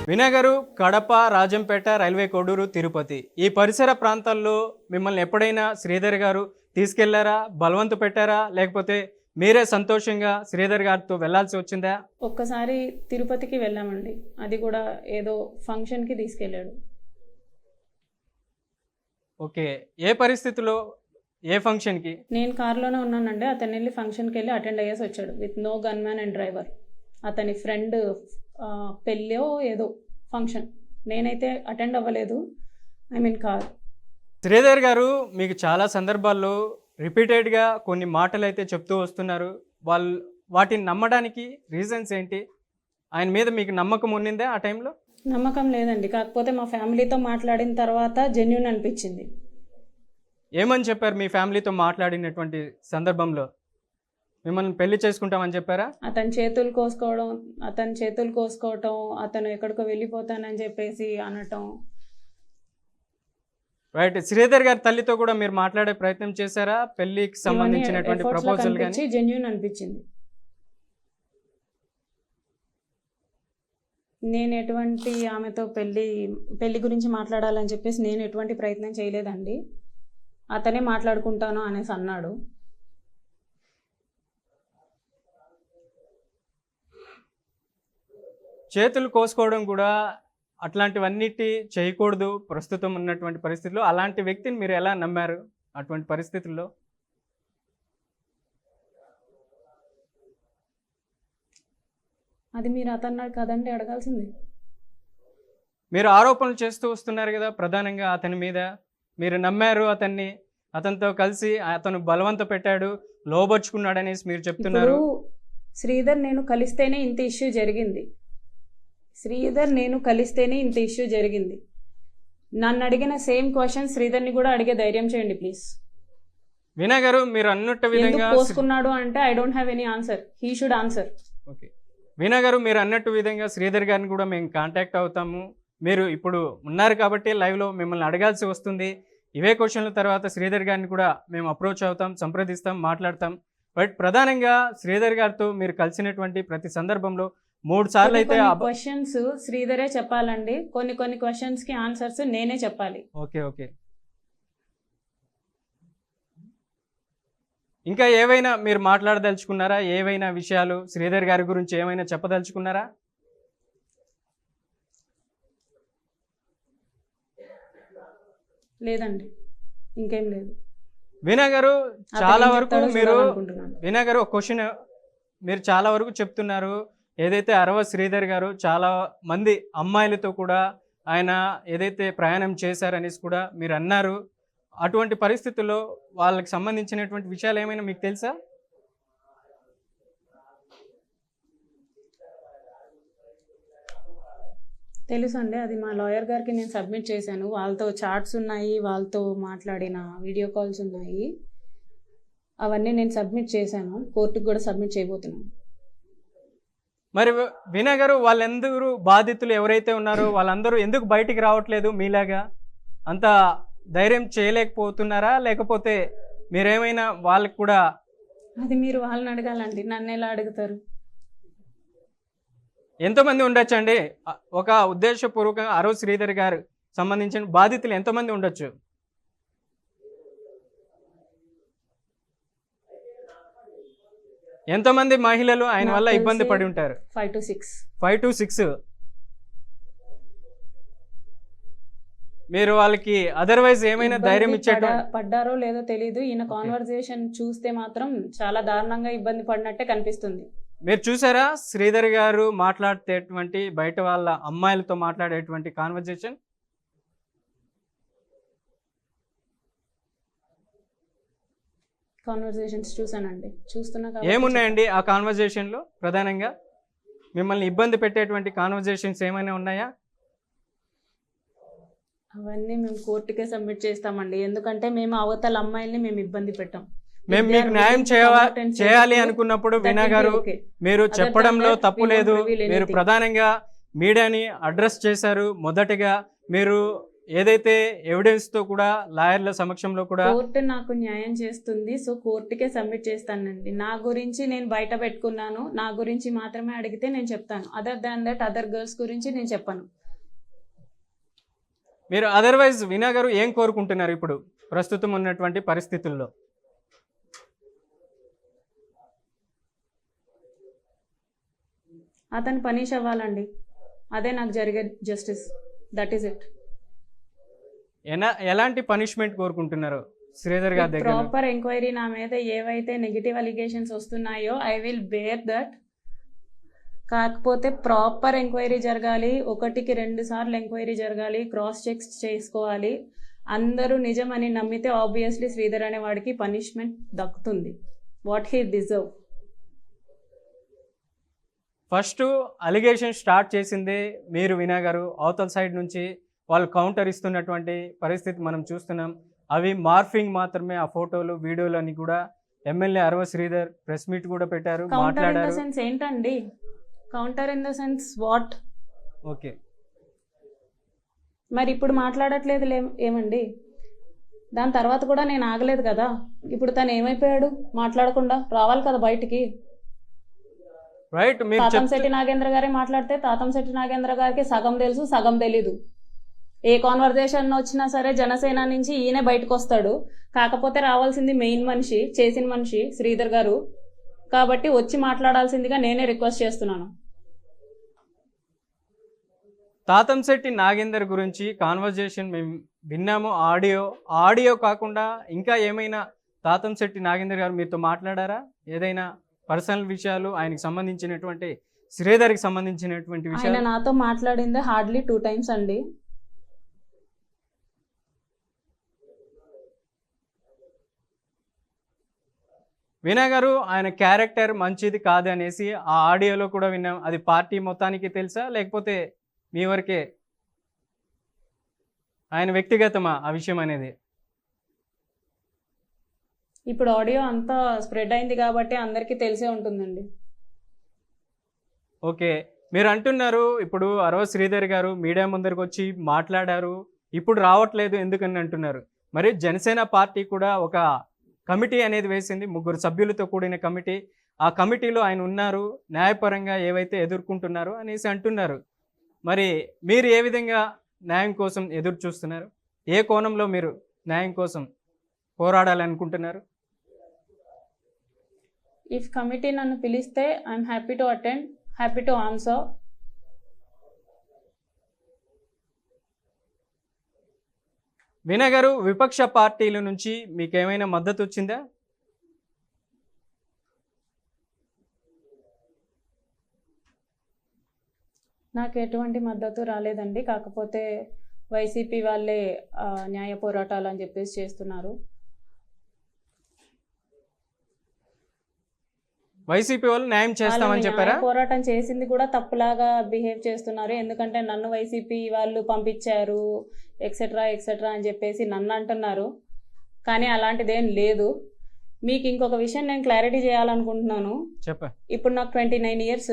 వినయ్ గారు, కడప, రాజంపేట, రైల్వే కోడూరు, తిరుపతి ఈ పరిసర ప్రాంతాల్లో మిమ్మల్ని ఎప్పుడైనా శ్రీధర్ గారు తీసుకెళ్లారా, బలవంత పెట్టారా, లేకపోతే మీరే సంతోషంగా శ్రీధర్ గారితో వెళ్లాల్సి వచ్చిందా? ఒక్కసారి తిరుపతికి వెళ్ళామండి. అది కూడా ఏదో ఫంక్షన్కి తీసుకెళ్ళాడు. ఓకే. ఏ పరిస్థితిలో, ఏ ఫంక్షన్కి? నేను కార్లోనే ఉన్నానండి. అతను వెళ్ళి ఫంక్షన్కి వెళ్ళి అటెండ్ అయ్యేసి వచ్చాడు with no gunman and driver. అతని ఫ్రెండ్ పెళ్ళో ఏదో ఫంక్షన్. నేనైతే అటెండ్ అవ్వలేదు. I mean car. శ్రీధర్ గారు మీకు చాలా సందర్భాల్లో రిపీటెడ్గా కొన్ని మాటలు అయితే చెప్తూ వస్తున్నారు. వాటిని నమ్మడానికి రీజన్స్ ఏంటి? ఆయన మీద మీకు నమ్మకం ఉన్నిందా ఆ టైంలో? నమ్మకం లేదండి. కాకపోతే మా ఫ్యామిలీతో మాట్లాడిన తర్వాత జెన్యూన్ అనిపించింది. ఏమని చెప్పారు మీ ఫ్యామిలీతో మాట్లాడినటువంటి సందర్భంలో? మిమ్మల్ని పెళ్లి చేసుకుంటామని చెప్పారా? అతని చేతులు కోసుకోవటం, అతను ఎక్కడికో వెళ్ళిపోతానని చెప్పేసి అనటం. రైట్. శ్రీధర్ గారి తల్లితో కూడా మీరు మాట్లాడే ప్రయత్నం చేశారా? పెళ్లికి సంబంధించినటువంటి ప్రపోజల్ గాని? జెన్యూన్ అనిపించింది. నేను ఎటువంటి ఆమెతో పెళ్లి గురించి మాట్లాడాలని చెప్పేసి నేను ఎటువంటి ప్రయత్నం చేయలేదండి. అతనే మాట్లాడుకుంటాను అనేసి అన్నాడు. చేతులు కోసుకోవడం కూడా అట్లాంటివన్నిటి చేయకూడదు ప్రస్తుతం ఉన్నటువంటి పరిస్థితుల్లో. అలాంటి వ్యక్తిని మీరు ఎలా నమ్మారు అటువంటి పరిస్థితుల్లో? అది మీరు అతను కదండి అడగాల్సింది. మీరు ఆరోపణలు చేస్తూ వస్తున్నారు కదా ప్రధానంగా అతని మీద. మీరు నమ్మారు అతన్ని, అతనితో కలిసి అతను బలవంత పెట్టాడు, లోబర్చుకున్నాడు అనేసి మీరు చెప్తున్నారు. శ్రీధర్ నేను కలిస్తేనే ఇంత ఇష్యూ జరిగింది. నన్ను అడిగిన సేమ్ క్వశ్చన్ శ్రీధర్ని కూడా అడిగే ధైర్యం చేయండి ప్లీజ్. వినయ్ గారు, మీరు అన్నట్టు విధంగా పోసుకున్నాడు అంటే I don't have any answer, he should answer. Okay. Vinay గారు, మీరు అన్నట్టు విధంగా శ్రీధర్ గారిని కూడా మేము కాంటాక్ట్ అవుతాము. మీరు ఇప్పుడు ఉన్నారు కాబట్టి లైవ్లో మిమ్మల్ని అడగాల్సి వస్తుంది. ఇవే క్వశ్చన్ల తర్వాత శ్రీధర్ గారిని కూడా మేము అప్రోచ్ అవుతాం, సంప్రదిస్తాం, మాట్లాడతాం. బట్ ప్రధానంగా శ్రీధర్ గారితో మీరు కలిసినటువంటి ప్రతి సందర్భంలో 3 సార్లు అయితే క్వశ్చన్స్ శ్రీధరే చెప్పాలండి. కొన్ని క్వశ్చన్స్ కి ఆన్సర్స్ నేనే చెప్పాలి. ఓకే. ఇంకా ఏవైనా మీరు మాట్లాడదలుచుకున్నారా? ఏవైనా విషయాలు శ్రీధర్ గారి గురించి ఏమైనా చెప్పదలుచుకున్నారా? లేదండి, ఇంకేం లేదు. వినయ్ గారు, చాలా వరకు వినయ్ గారు ఒక క్వశ్చన్ మీరు చాలా వరకు చెప్తున్నారు. ఏదైతే అరవ శ్రీధర్ గారు చాలా మంది అమ్మాయిలతో కూడా ఆయన ఏదైతే ప్రయాణం చేశారనేసి కూడా మీరు అన్నారు. అటువంటి పరిస్థితుల్లో వాళ్ళకి సంబంధించినటువంటి విషయాలు ఏమైనా మీకు తెలుసా? తెలుసు అండి. అది మా లాయర్ గారికి నేను సబ్మిట్ చేశాను. వాళ్ళతో చాట్స్ ఉన్నాయి, వాళ్ళతో మాట్లాడిన వీడియో కాల్స్ ఉన్నాయి. అవన్నీ నేను సబ్మిట్ చేశాను. కోర్టుకు కూడా సబ్మిట్ చేయబోతున్నాను. మరి వినయ్ గారు, వాళ్ళందరూ బాధితులు ఎవరైతే ఉన్నారో వాళ్ళందరూ ఎందుకు బయటికి రావట్లేదు మీలాగా? అంత ధైర్యం చేయలేకపోతున్నారా? లేకపోతే మీరేమైనా వాళ్ళకి కూడా? అది మీరు వాళ్ళని అడగాలండి, నన్ను ఎలా అడుగుతారు? ఎంతమంది ఉండొచ్చు అండి? ఒక ఉద్దేశపూర్వకంగా అరవ శ్రీధర్ గారు సంబంధించిన బాధితులు ఎంతమంది ఉండొచ్చు? ఎంతమంది మహిళలు ఆయన వల్ల ఇబ్బంది పడి ఉంటారు? 5 to 6. మీరు వాళ్ళకి అదర్వైజ్ ఏమైనా ధైర్యం పడ్డారో లేదో తెలియదు. ఈయన కాన్వర్సేషన్ చూస్తే మాత్రం చాలా దారుణంగా ఇబ్బంది పడినట్టే కనిపిస్తుంది. మీరు చూసారా శ్రీధర్ గారు మాట్లాడేటువంటి బయట వాళ్ళ అమ్మాయిలతో మాట్లాడేటువంటి కాన్వర్సేషన్? కాన్వర్సేషన్స్ చూసానండి, చూస్తున్నా. ఏమున్నాయండి ఆ కాన్వర్సేషన్లో? ప్రధానంగా మిమ్మల్ని ఇబ్బంది పెట్టేటువంటి కాన్వర్సేషన్స్ ఏమైనా ఉన్నాయా? అవన్నీ మేము కోర్టుకే సబ్మిట్ చేస్తామండి. ఎందుకంటే మేము అవతల అమ్మాయిల్ని మేము ఇబ్బంది పెట్టాం. మేము మీకు న్యాయం చేయాలి అనుకున్నప్పుడు వినయ్ గారు, మీరు చెప్పడంలో తప్పు లేదు. మీరు ప్రధానంగా మీడియాని అడ్రస్ చేశారు. మొదటగా మీరు ఏదైతే ఎవిడెన్స్తో కూడా లాయర్ల సమక్షంలో కూడా కోర్టు నాకు న్యాయం చేస్తుంది. సో కోర్టుకే సబ్మిట్ చేస్తానండి. నా గురించి నేను బయట పెట్టుకున్నాను, నా గురించి మాత్రమే అడిగితే నేను చెప్తాను. Other than that other girls గురించి నేను చెప్పను. మీరు అదర్వైజ్ వీణా గారు ఏం కోరుకుంటున్నారు ఇప్పుడు ప్రస్తుతం ఉన్నటువంటి పరిస్థితుల్లో? అతను పనిష్ అవ్వాలండి, అదే నాకు జరిగే జస్టిస్, దట్ ఈస్ ఇట్. ఎలాంటి పనిష్మెంట్ కోరుకుంటున్నారు శ్రీధర్ గారి దగ్గర? ప్రాపర్ ఎంక్వైరీ నా మీద ఏవైతే నెగిటివ్ అలిగేషన్స్ వస్తున్నాయో ఐ విల్ బేర్ దట్. కాకపోతే ప్రాపర్ ఎంక్వైరీ జరగాలి, 1కి 2 సార్లు ఎంక్వైరీ జరగాలి, క్రాస్ చెక్స్ చేసుకోవాలి. అందరూ నిజమని నమ్మితే ఆబ్వియస్లీ శ్రీధర్ అనే వాడికి పనిష్మెంట్ దక్కుతుంది, what he deserve. First allegation start చేసిందే మీరు వీణా గారు. అవతల సైడ్ నుంచి వాళ్ళు కౌంటర్ ఇస్తున్నటువంటి పరిస్థితి మనం చూస్తున్నాం. అవి మార్ఫింగ్ మాత్రమే. ఆ ఫోటోలు వీడియోలు అని కూడా ఎమ్మెల్యే అరవ శ్రీధర్ ప్రెస్ మీట్ కూడా పెట్టారు, కౌంటర్ ఇన్ ద మాట్లాడారు. సెన్స్ ఏంటండి? Counter in the sense what? Okay, మరి ఇప్పుడు మాట్లాడట్లేదు ఏమండి? దాని తర్వాత కూడా నేను ఆగలేదు కదా. ఇప్పుడు తను ఏమైపోయాడు? మాట్లాడకుండా రావాలి కదా బయటికి. రైట్. మీరు తాతంశెట్టి నాగేంద్ర గారే మాట్లాడితే తాతంశెట్టి నాగేంద్ర గారికి సగం తెలుసు, సగం తెలీదు. ఏ కాన్వర్జేషన్ వచ్చినా సరే జనసేన నుంచి ఈయనే బయటకు వస్తాడు. కాకపోతే రావాల్సింది మెయిన్ మనిషి, చేసిన మనిషి శ్రీధర్ గారు. కాబట్టి వచ్చి మాట్లాడాల్సిందిగా నేనే రిక్వెస్ట్ చేస్తున్నాను. తాతంశెట్టి నాగేందర్ గురించి కాన్వర్జేషన్ మేము విన్నాము, ఆడియో కాకుండా ఇంకా ఏమైనా తాతంశెట్టి నాగేందర్ గారు మీతో మాట్లాడారా? ఏదైనా పర్సనల్ విషయాలు, ఆయనకి సంబంధించినటువంటి శ్రీధర్కి సంబంధించినటువంటి ఆయన విషయాలు? నాతో మాట్లాడిందే హార్డ్లీ 2 times అండి. వీణా గారు ఆయన క్యారెక్టర్ మంచిది కాదు అనేసి ఆ ఆడియోలో కూడా విన్నాం. అది పార్టీ మొత్తానికి తెలుసా, లేకపోతే మీ వరకే ఆయన వ్యక్తిగతమా ఆ విషయం అనేది? ఇప్పుడు ఆడియో అంతా స్ప్రెడ్ అయింది కాబట్టి అందరికీ తెలిసే ఉంటుందండి. ఓకే, మీరు అంటున్నారు ఇప్పుడు అరవ శ్రీధర్ గారు మీడియా ముందరికి వచ్చి మాట్లాడారు, ఇప్పుడు రావట్లేదు ఎందుకని అంటున్నారు. మరి జనసేన పార్టీ కూడా ఒక కమిటీ అనేది వేసింది, 3 సభ్యులతో కూడిన కమిటీ. ఆ కమిటీలో ఆయన ఉన్నారు, న్యాయపరంగా ఏవైతే ఎదుర్కొంటున్నారు అనేసి అంటున్నారు. మరి మీరు ఏ విధంగా న్యాయం కోసం ఎదురు చూస్తున్నారు? ఏ కోణంలో మీరు న్యాయం కోసం పోరాడాలనుకుంటున్నారు? ఇఫ్ కమిటీ నన్ను పిలిస్తే I'm happy to attend, happy to answer. Veena గారు, విపక్ష పార్టీల నుంచి మీకు ఏమైనా మద్దతు వచ్చిందా? నాకు ఎటువంటి మద్దతు రాలేదండి. కాకపోతే వైసీపీ వాళ్ళే న్యాయ పోరాటాలు అని చెప్పేసి చేస్తున్నారు. వైసీపీ వాళ్ళు న్యాయం చేస్తామని చెప్పారా? పోరాటం చేసింది కూడా తప్పులాగా బిహేవ్ చేస్తున్నారు. ఎందుకంటే నన్ను వైసీపీ వాళ్ళు పంపించారు ఎక్సెట్రా ఎక్సెట్రా అని చెప్పేసి నన్ను అంటున్నారు. కానీ అలాంటిదేం లేదు. మీకు ఇంకొక విషయం నేను క్లారిటీ చేయాలనుకుంటున్నాను. ఇప్పుడు నాకు 29 years.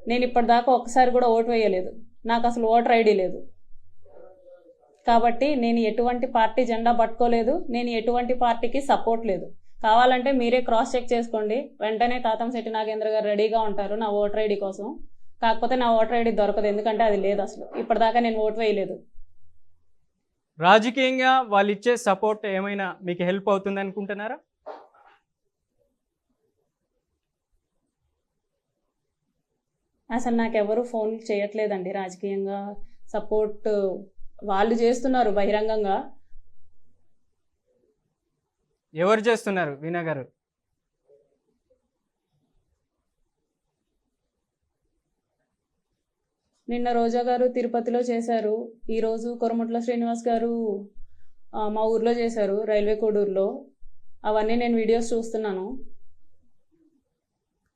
నేను ఇప్పటిదాకా ఒక్కసారి కూడా ఓటు వేయలేదు. నాకు అసలు ఓటర్ ఐడి లేదు. కాబట్టి నేను ఎటువంటి పార్టీ జెండా పట్టుకోలేదు. నేను ఎటువంటి పార్టీకి సపోర్ట్ లేదు. కావాలంటే మీరే క్రాస్ చెక్ చేసుకోండి. వెంటనే తాతంశెట్టి నాగేంద్ర గారు రెడీగా ఉంటారు నా ఓటర్ ఐడి కోసం. కాకపోతే నా ఓటర్ ఐడి దొరకదు, ఎందుకంటే అది లేదు. అసలు ఇప్పటిదాకా నేను ఓటు వేయలేదు. రాజకీయంగా వాళ్ళు ఇచ్చే సపోర్ట్ ఏమైనా మీకు హెల్ప్ అవుతుంది అనుకుంటున్నారా? అసలు నాకెవరు ఫోన్ చేయట్లేదండి. రాజకీయంగా సపోర్ట్ వాళ్ళు చేస్తున్నారు బహిరంగంగా. ఎవరు చేస్తున్నారు వీణా గారు? నిన్న రోజా గారు తిరుపతిలో చేశారు. ఈరోజు కొరముట్ల శ్రీనివాస్ గారు మా ఊర్లో చేశారు, రైల్వే కోడూరులో. అవన్నీ నేను వీడియోస్ చూస్తున్నాను.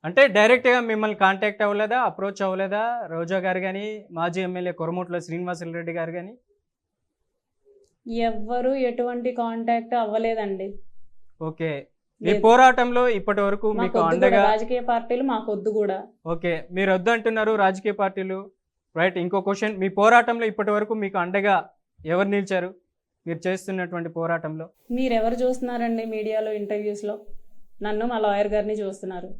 అంటే డైరెక్ట్గా మిమ్మల్ని కాంటాక్ట్ అవ్వలేదా, అప్రోచ్ అవ్వలేదా రోజా గారు కానీ, మాజీ ఎమ్మెల్యే కొరముట్ల శ్రీనివాసరెడ్డి గారు కానీ? ఎవ్వరు ఎటువంటి కాంటాక్ట్ అవ్వలేదండి. ఓకే, మీ పోరాటంలో ఇప్పటి వరకు మీకు అండగా రాజకీయ పార్టీలు మాకొద్దు కూడా. ఓకే, మీరు వద్దు అంటున్నారు రాజకీయ పార్టీలు, రైట్. ఇంకో క్వశ్చన్, మీ పోరాటంలో ఇప్పటి వరకు మీకు అండగా ఎవరు నిలిచారు మీరు చేస్తున్నటువంటి పోరాటంలో? మీరెవరు చూస్తున్నారండి మీడియాలో ఇంటర్వ్యూస్లో? నన్ను మా లాయర్ గారిని చూస్తున్నారు.